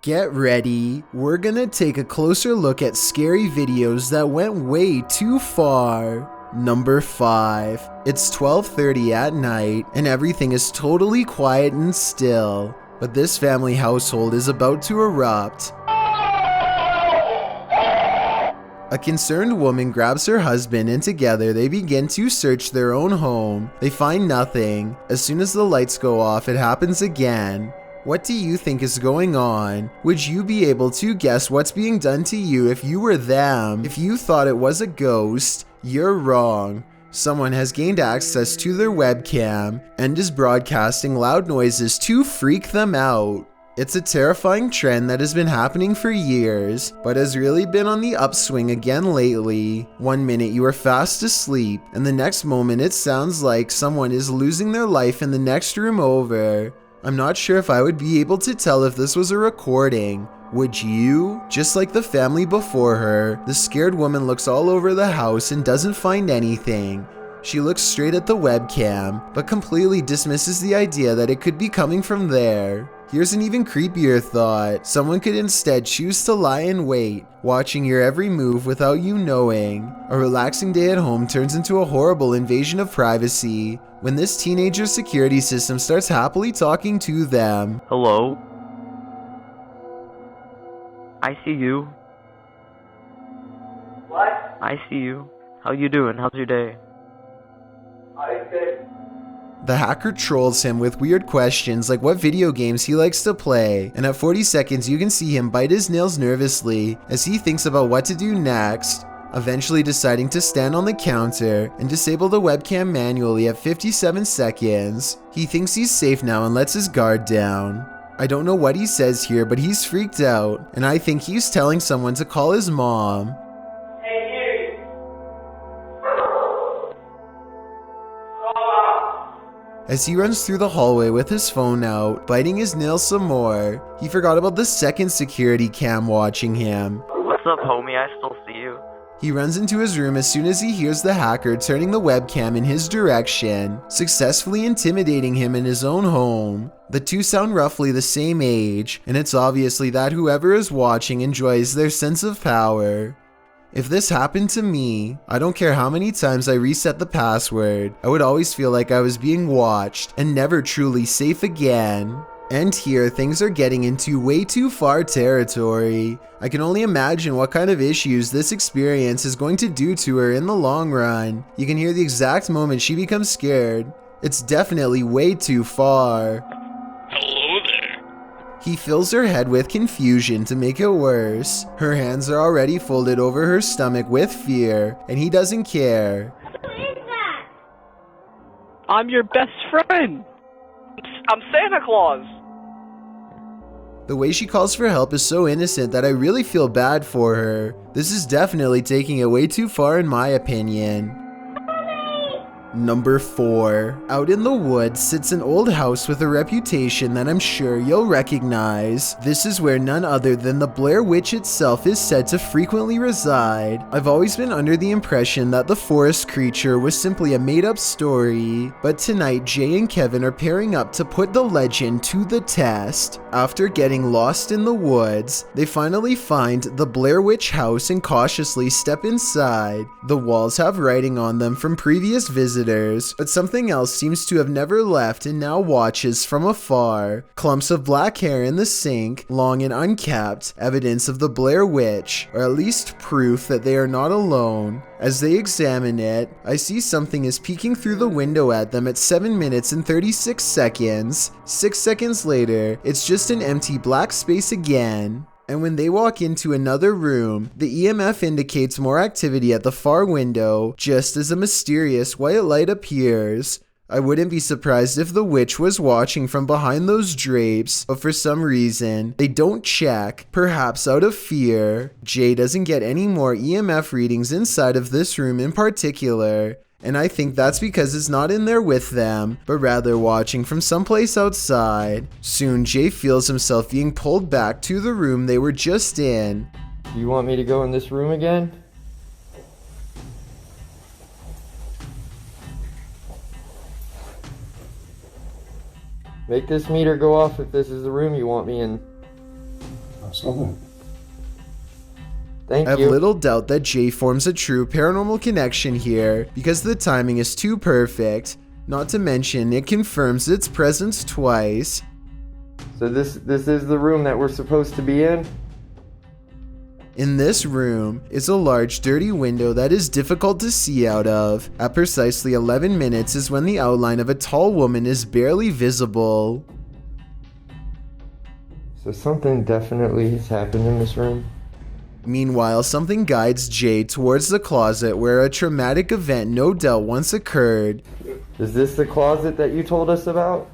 Get ready, we're gonna take a closer look at scary videos that went way too far. Number 5. It's 12:30 at night and everything is totally quiet and still, but this family household is about to erupt. A concerned woman grabs her husband and together they begin to search their own home. They find nothing. As soon as the lights go off, it happens again. What do you think is going on? Would you be able to guess what's being done to you if you were them? If you thought it was a ghost, you're wrong. Someone has gained access to their webcam and is broadcasting loud noises to freak them out. It's a terrifying trend that has been happening for years, but has really been on the upswing again lately. One minute you are fast asleep, and the next moment it sounds like someone is losing their life in the next room over. I'm not sure if I would be able to tell if this was a recording. Would you? Just like the family before her, the scared woman looks all over the house and doesn't find anything. She looks straight at the webcam, but completely dismisses the idea that it could be coming from there. Here's an even creepier thought. Someone could instead choose to lie in wait, watching your every move without you knowing. A relaxing day at home turns into a horrible invasion of privacy when this teenager's security system starts happily talking to them. Hello? I see you. What? I see you. How you doing? How's your day? I'm good. The hacker trolls him with weird questions like what video games he likes to play, and at 40 seconds you can see him bite his nails nervously as he thinks about what to do next, eventually deciding to stand on the counter and disable the webcam manually at 57 seconds. He thinks he's safe now and lets his guard down. I don't know what he says here, but he's freaked out, and I think he's telling someone to call his mom. Hey, you. As he runs through the hallway with his phone out, biting his nails some more, he forgot about the second security cam watching him. What's up, homie? I still see you. He runs into his room as soon as he hears the hacker turning the webcam in his direction, successfully intimidating him in his own home. The two sound roughly the same age, and it's obviously that whoever is watching enjoys their sense of power. If this happened to me, I don't care how many times I reset the password, I would always feel like I was being watched and never truly safe again. And here, things are getting into way too far territory. I can only imagine what kind of issues this experience is going to do to her in the long run. You can hear the exact moment she becomes scared. It's definitely way too far. Hello there. He fills her head with confusion to make it worse. Her hands are already folded over her stomach with fear, and he doesn't care. Who is that? I'm your best friend. I'm Santa Claus. The way she calls for help is so innocent that I really feel bad for her. This is definitely taking it way too far in my opinion. Number 4. Out in the woods sits an old house with a reputation that I'm sure you'll recognize. This is where none other than the Blair Witch itself is said to frequently reside. I've always been under the impression that the forest creature was simply a made-up story, but tonight Jay and Kevin are pairing up to put the legend to the test. After getting lost in the woods, they finally find the Blair Witch house and cautiously step inside. The walls have writing on them from previous visitors, but something else seems to have never left and now watches from afar. Clumps of black hair in the sink, long and unkept, evidence of the Blair Witch, or at least proof that they are not alone. As they examine it, I see something is peeking through the window at them at 7 minutes and 36 seconds. 6 seconds later, it's just an empty black space again. And when they walk into another room, the EMF indicates more activity at the far window, just as a mysterious white light appears. I wouldn't be surprised if the witch was watching from behind those drapes, but for some reason, they don't check, perhaps out of fear. Jay doesn't get any more EMF readings inside of this room in particular, and I think that's because it's not in there with them, but rather watching from someplace outside. Soon, Jay feels himself being pulled back to the room they were just in. You want me to go in this room again? Make this meter go off if this is the room you want me in. Thank I have you. little doubt that Jay forms a true paranormal connection here because the timing is too perfect. Not to mention, it confirms its presence twice. So this is the room that we're supposed to be in? In this room is a large dirty window that is difficult to see out of. At precisely 11 minutes is when the outline of a tall woman is barely visible. So something definitely has happened in this room. Meanwhile, something guides Jay towards the closet where a traumatic event no doubt once occurred. Is this the closet that you told us about?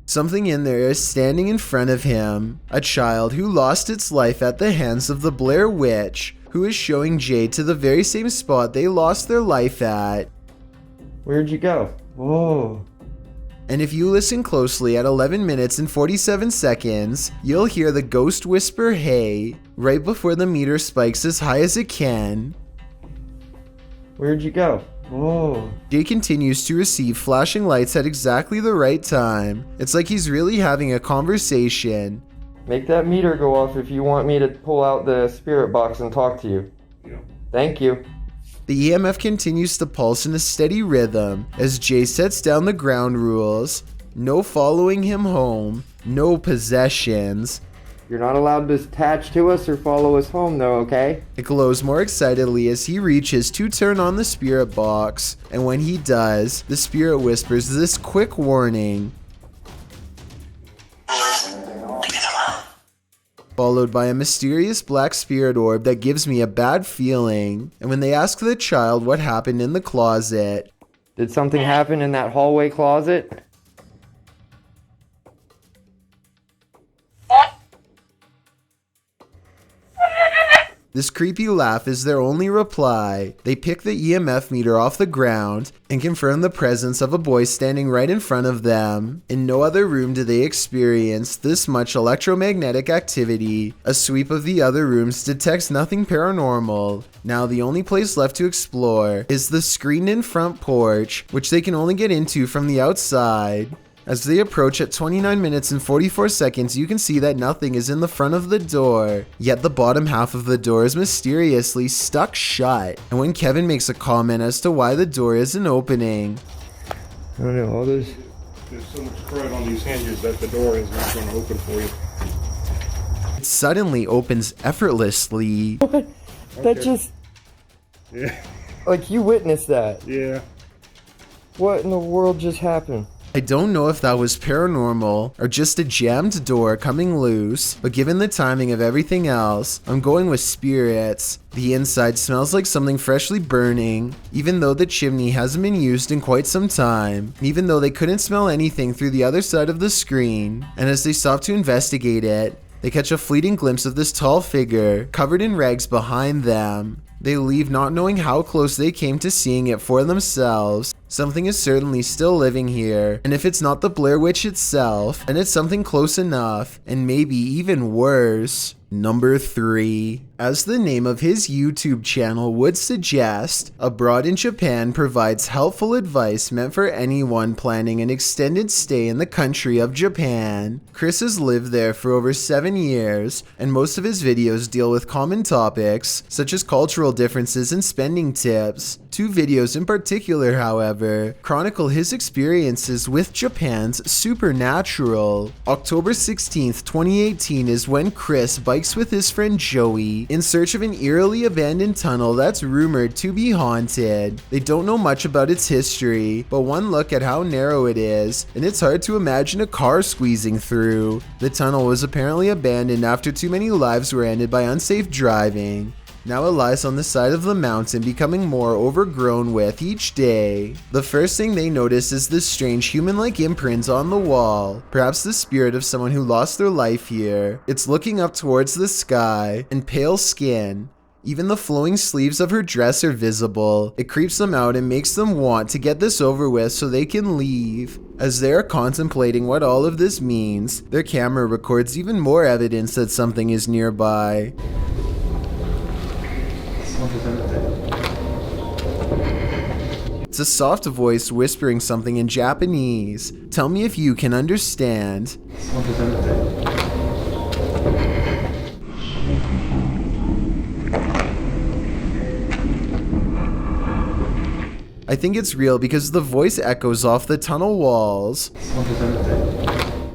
Something in there is standing in front of him, a child who lost its life at the hands of the Blair Witch, who is showing Jay to the very same spot they lost their life at. Where'd you go? Whoa. And if you listen closely at 11 minutes and 47 seconds, you'll hear the ghost whisper "hey" right before the meter spikes as high as it can. Where'd you go? Whoa. Jay continues to receive flashing lights at exactly the right time. It's like he's really having a conversation. Make that meter go off if you want me to pull out the spirit box and talk to you. Yeah. Thank you. The EMF continues to pulse in a steady rhythm as Jay sets down the ground rules. No following him home, no possessions. You're not allowed to attach to us or follow us home though, okay? It glows more excitedly as he reaches to turn on the spirit box, and when he does, the spirit whispers this quick warning, followed by a mysterious black spirit orb that gives me a bad feeling. And when they ask the child what happened in the closet, Did something happen in that hallway closet? this creepy laugh is their only reply. They pick the EMF meter off the ground and confirm the presence of a boy standing right in front of them. In no other room do they experience this much electromagnetic activity. A sweep of the other rooms detects nothing paranormal. Now the only place left to explore is the screened-in front porch, which they can only get into from the outside. As they approach at 29 minutes and 44 seconds, you can see that nothing is in the front of the door, yet the bottom half of the door is mysteriously stuck shut. And when Kevin makes a comment as to why the door isn't opening, I don't know, all those... There's so much crud on these hinges that the door is not going to open for you. it suddenly opens effortlessly. What? That just... Yeah. Like, you witnessed that. Yeah. What in the world just happened? I don't know if that was paranormal or just a jammed door coming loose, but given the timing of everything else, I'm going with spirits. The inside smells like something freshly burning, even though the chimney hasn't been used in quite some time, even though they couldn't smell anything through the other side of the screen. And as they stop to investigate it, they catch a fleeting glimpse of this tall figure covered in rags behind them. They leave not knowing how close they came to seeing it for themselves. Something is certainly still living here, and if it's not the Blair Witch itself, then it's something close enough, and maybe even worse. Number 3. As the name of his YouTube channel would suggest, Abroad in Japan provides helpful advice meant for anyone planning an extended stay in the country of Japan. Chris has lived there for over 7 years, and most of his videos deal with common topics, such as cultural differences and spending tips. 2 videos in particular, however, chronicle his experiences with Japan's supernatural. October 16th, 2018 is when Chris bikes with his friend Joey in search of an eerily abandoned tunnel that's rumored to be haunted. They don't know much about its history, but one look at how narrow it is, and it's hard to imagine a car squeezing through. The tunnel was apparently abandoned after too many lives were ended by unsafe driving. Now it lies on the side of the mountain, becoming more overgrown with each day. The first thing they notice is this strange human-like imprint on the wall, perhaps the spirit of someone who lost their life here. It's looking up towards the sky, and pale skin. Even the flowing sleeves of her dress are visible. It creeps them out and makes them want to get this over with so they can leave. As they are contemplating what all of this means, their camera records even more evidence that something is nearby. It's a soft voice whispering something in Japanese. Tell me if you can understand. I think it's real because the voice echoes off the tunnel walls.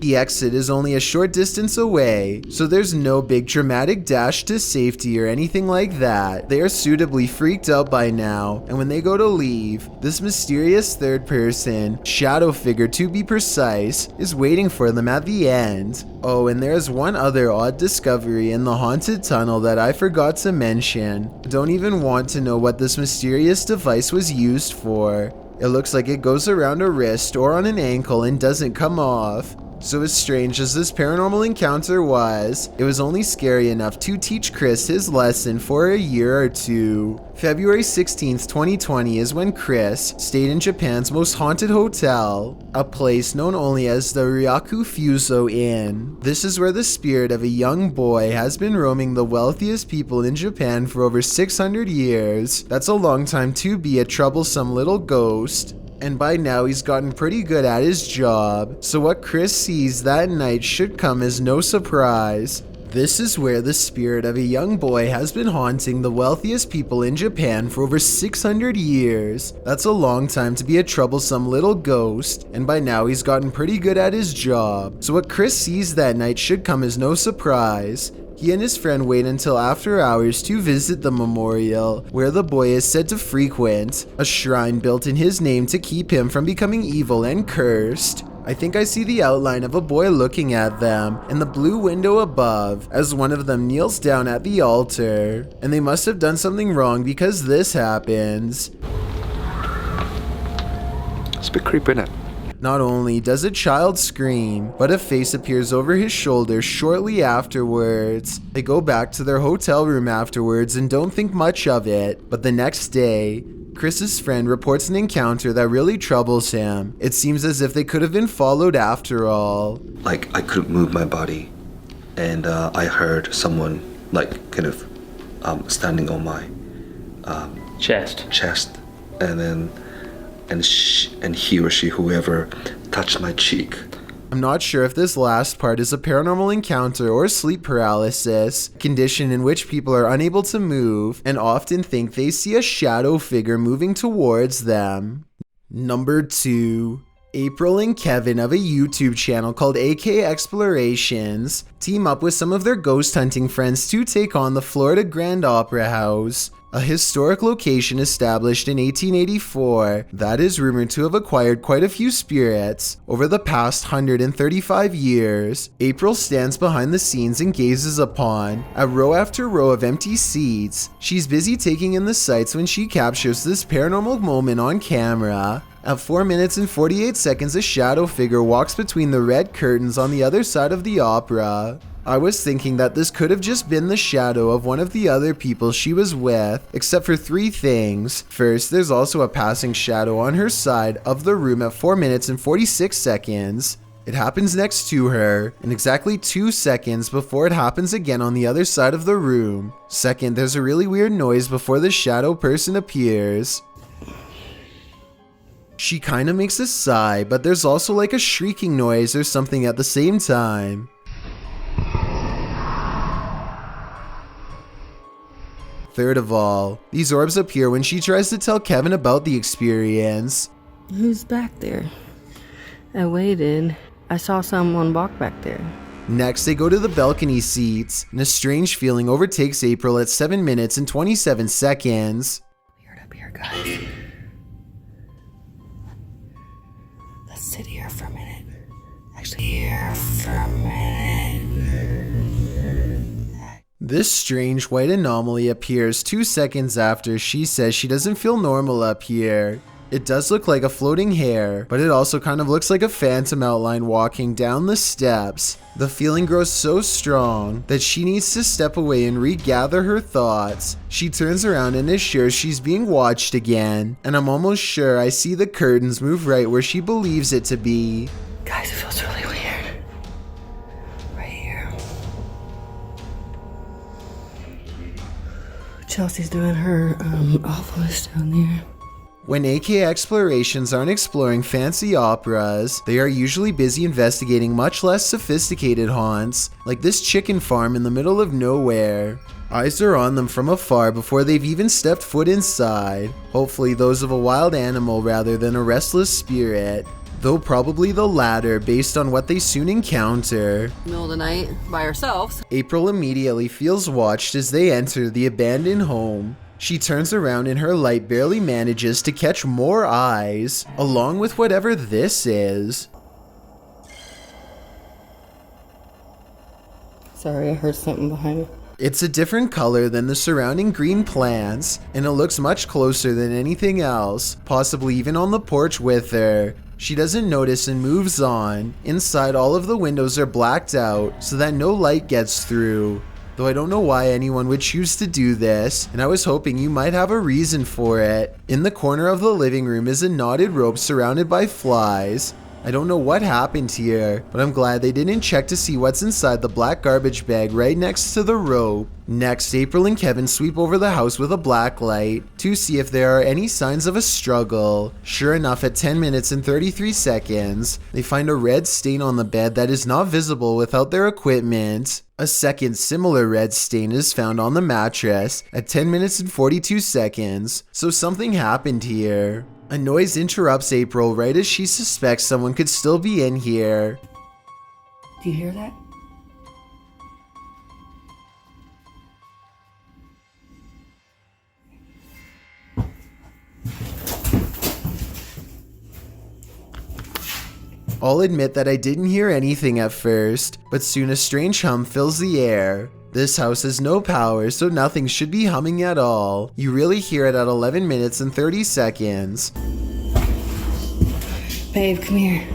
The exit is only a short distance away, so there's no big dramatic dash to safety or anything like that. They are suitably freaked out by now, and when they go to leave, this mysterious third person, shadow figure to be precise, is waiting for them at the end. Oh, and there's one other odd discovery in the haunted tunnel that I forgot to mention. I don't even want to know what this mysterious device was used for. It looks like it goes around a wrist or on an ankle and doesn't come off. So as strange as this paranormal encounter was, it was only scary enough to teach Chris his lesson for a year or two. February 16th, 2020 is when Chris stayed in Japan's most haunted hotel, a place known only as the Ryakufuso Inn. This is where the spirit of a young boy has been roaming the wealthiest people in Japan for over 600 years. That's a long time to be a troublesome little ghost. And by now he's gotten pretty good at his job, so what Chris sees that night should come as no surprise. This is where the spirit of a young boy has been haunting the wealthiest people in Japan for over 600 years. That's a long time to be a troublesome little ghost, and by now he's gotten pretty good at his job, so what Chris sees that night should come as no surprise. He and his friend wait until after hours to visit the memorial, where the boy is said to frequent, a shrine built in his name to keep him from becoming evil and cursed. I think I see the outline of a boy looking at them in the blue window above as one of them kneels down at the altar, and they must have done something wrong because this happens. It's a bit creepy, isn't it? Not only does a child scream, but a face appears over his shoulder shortly afterwards. They go back to their hotel room afterwards and don't think much of it, but the next day, Chris's friend reports an encounter that really troubles him. It seems as if they could have been followed after all. Like, I couldn't move my body, and I heard someone, like, kind of standing on my chest, and then and he or she, whoever, touched my cheek. I'm not sure if this last part is a paranormal encounter or sleep paralysis, a condition in which people are unable to move and often think they see a shadow figure moving towards them. Number 2. April and Kevin of a YouTube channel called AK Explorations team up with some of their ghost hunting friends to take on the Florida Grand Opera House, a historic location established in 1884 that is rumored to have acquired quite a few spirits over the past 135 years. April stands behind the scenes and gazes upon a row after row of empty seats. She's busy taking in the sights when she captures this paranormal moment on camera. At 4 minutes and 48 seconds, a shadow figure walks between the red curtains on the other side of the opera. I was thinking that this could have just been the shadow of one of the other people she was with, except for 3 things. First, there's also a passing shadow on her side of the room at 4 minutes and 46 seconds. It happens next to her, in exactly 2 seconds before it happens again on the other side of the room. Second, there's a really weird noise before the shadow person appears. She kinda makes a sigh, but there's also like a shrieking noise or something at the same time. Third of all, these orbs appear when she tries to tell Kevin about the experience. Who's back there? I waited. I saw someone walk back there. Next, they go to the balcony seats, and a strange feeling overtakes April at 7 minutes and 27 seconds. Weird up here, guys. Let's sit here for a minute. Actually, here for a minute. This strange white anomaly appears 2 seconds after she says she doesn't feel normal up here. It does look like a floating hair, but it also kind of looks like a phantom outline walking down the steps. The feeling grows so strong that she needs to step away and regather her thoughts. She turns around and is sure she's being watched again, and I'm almost sure I see the curtains move right where she believes it to be. Guys, it feels really weird. Right here. Chelsea's doing her awfulest down there. When AK Explorations aren't exploring fancy operas, they are usually busy investigating much less sophisticated haunts, like this chicken farm in the middle of nowhere. Eyes are on them from afar before they've even stepped foot inside. Hopefully those of a wild animal rather than a restless spirit. Though probably the latter based on what they soon encounter. Middle of the night by ourselves. April immediately feels watched as they enter the abandoned home. She turns around and her light barely manages to catch more eyes, along with whatever this is. Sorry, I heard something behind me. It's a different color than the surrounding green plants, and it looks much closer than anything else, possibly even on the porch with her. She doesn't notice and moves on. Inside, all of the windows are blacked out so that no light gets through. Though I don't know why anyone would choose to do this, and I was hoping you might have a reason for it. In the corner of the living room is a knotted rope surrounded by flies. I don't know what happened here, but I'm glad they didn't check to see what's inside the black garbage bag right next to the rope. Next, April and Kevin sweep over the house with a black light to see if there are any signs of a struggle. Sure enough, at 10 minutes and 33 seconds, they find a red stain on the bed that is not visible without their equipment. A second similar red stain is found on the mattress at 10 minutes and 42 seconds, so something happened here. A noise interrupts April right as she suspects someone could still be in here. Do you hear that? I'll admit that I didn't hear anything at first, but soon a strange hum fills the air. This house has no power, so nothing should be humming at all. You really hear it at 11 minutes and 30 seconds. Babe, come here.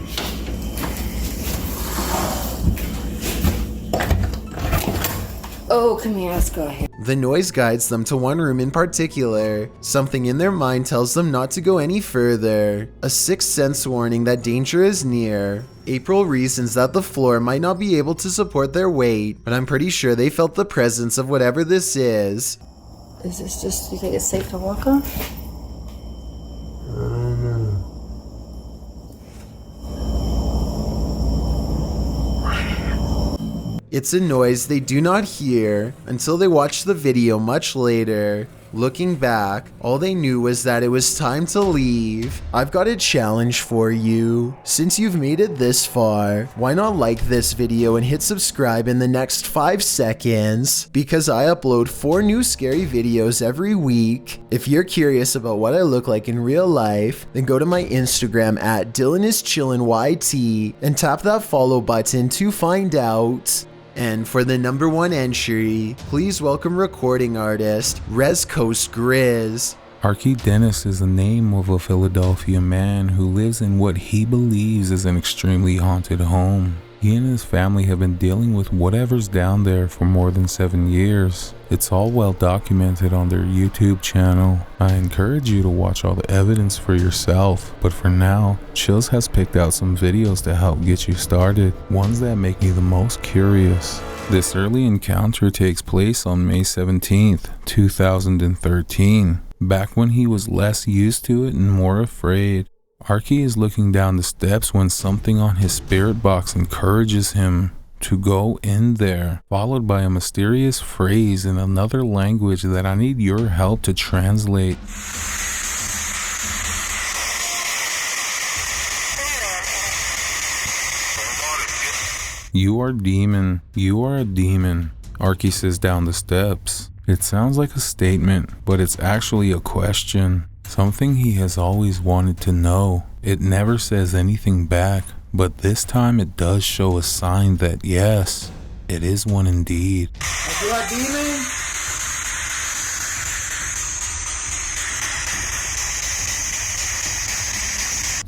Oh, come here, let's go ahead. The noise guides them to one room in particular. Something in their mind tells them not to go any further. A sixth sense warning that danger is near. April reasons that the floor might not be able to support their weight, but I'm pretty sure they felt the presence of whatever this is. Is this just, you think it's safe to walk on? I don't know. It's a noise they do not hear until they watch the video much later. Looking back, all they knew was that it was time to leave. I've got a challenge for you. Since you've made it this far, why not like this video and hit subscribe in the next 5 seconds? Because I upload 4 new scary videos every week. If you're curious about what I look like in real life, then go to my Instagram at DylanIsChillinYT and tap that follow button to find out. And for the number 1 entry, please welcome recording artist Rezcoast Grizz. Archie Dennis is the name of a Philadelphia man who lives in what he believes is an extremely haunted home. He and his family have been dealing with whatever's down there for more than 7 years. It's all well documented on their YouTube channel. I encourage you to watch all the evidence for yourself, but for now, Chills has picked out some videos to help get you started, ones that make me the most curious. This early encounter takes place on May 17th, 2013, back when he was less used to it and more afraid. Archie is looking down the steps when something on his spirit box encourages him to go in there, followed by a mysterious phrase in another language that I need your help to translate. You are demon. You are a demon, Archie says down the steps. It sounds like a statement, but it's actually a question. Something he has always wanted to know. It never says anything back, but this time it does show a sign that yes, it is one indeed.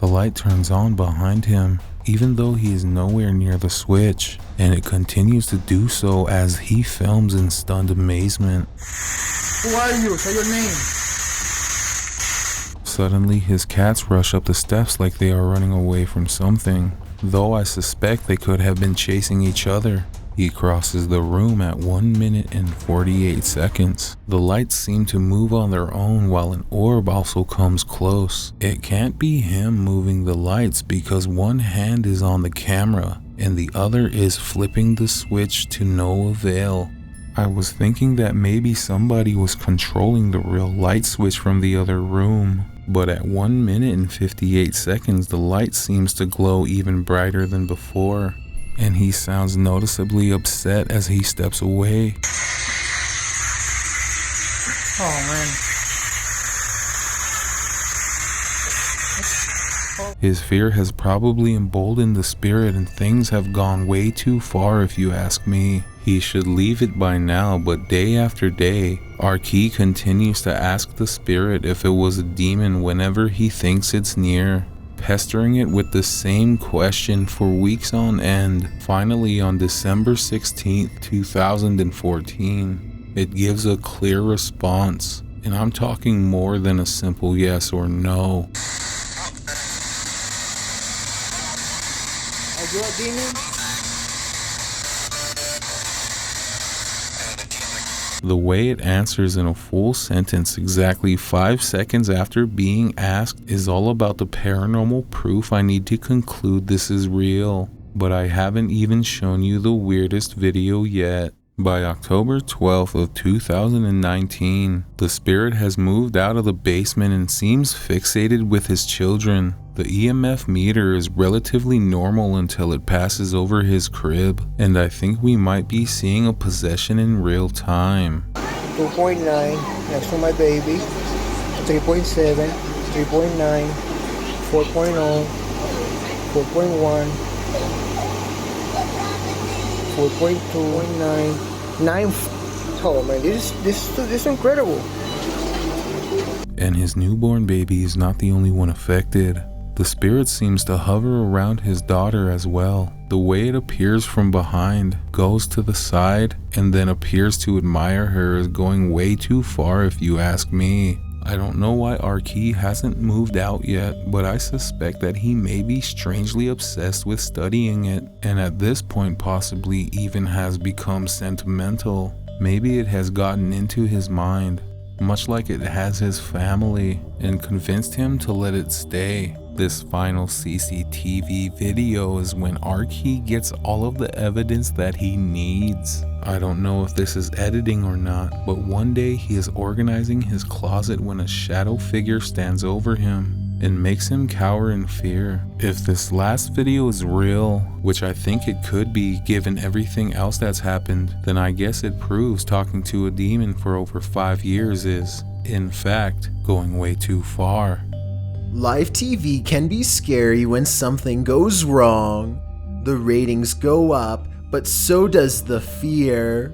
The light turns on behind him, even though he is nowhere near the switch, and it continues to do so as he films in stunned amazement. Who are you? Say your name. Suddenly, his cats rush up the steps like they are running away from something, though I suspect they could have been chasing each other. He crosses the room at 1 minute and 48 seconds. The lights seem to move on their own while an orb also comes close. It can't be him moving the lights because one hand is on the camera and the other is flipping the switch to no avail. I was thinking that maybe somebody was controlling the real light switch from the other room. But at 1 minute and 58 seconds, the light seems to glow even brighter than before. And he sounds noticeably upset as he steps away. Oh man. His fear has probably emboldened the spirit and things have gone way too far if you ask me. He should leave it by now, but day after day, Archie continues to ask the spirit if it was a demon whenever he thinks it's near, pestering it with the same question for weeks on end. Finally, on December 16th, 2014, it gives a clear response, and I'm talking more than a simple yes or no. Are you a demon? The way it answers in a full sentence exactly 5 seconds after being asked is all about the paranormal proof I need to conclude this is real. But I haven't even shown you the weirdest video yet. By October 12th of 2019, the spirit has moved out of the basement and seems fixated with his children. The EMF meter is relatively normal until it passes over his crib, and I think we might be seeing a possession in real time. 2.9 next to my baby. 3.7, 3.9, 4.0, 4.1, 4.2, 9. Oh man, this is incredible. And his newborn baby is not the only one affected. The spirit seems to hover around his daughter as well. The way it appears from behind, goes to the side, and then appears to admire her is going way too far if you ask me. I don't know why Archie hasn't moved out yet, but I suspect that he may be strangely obsessed with studying it, and at this point possibly even has become sentimental. Maybe it has gotten into his mind, much like it has his family, and convinced him to let it stay. This final CCTV video is when Archie gets all of the evidence that he needs. I don't know if this is editing or not, but one day he is organizing his closet when a shadow figure stands over him and makes him cower in fear. If this last video is real, which I think it could be given everything else that's happened, then I guess it proves talking to a demon for over 5 years is, in fact, going way too far. Live TV can be scary when something goes wrong. The ratings go up, but so does the fear.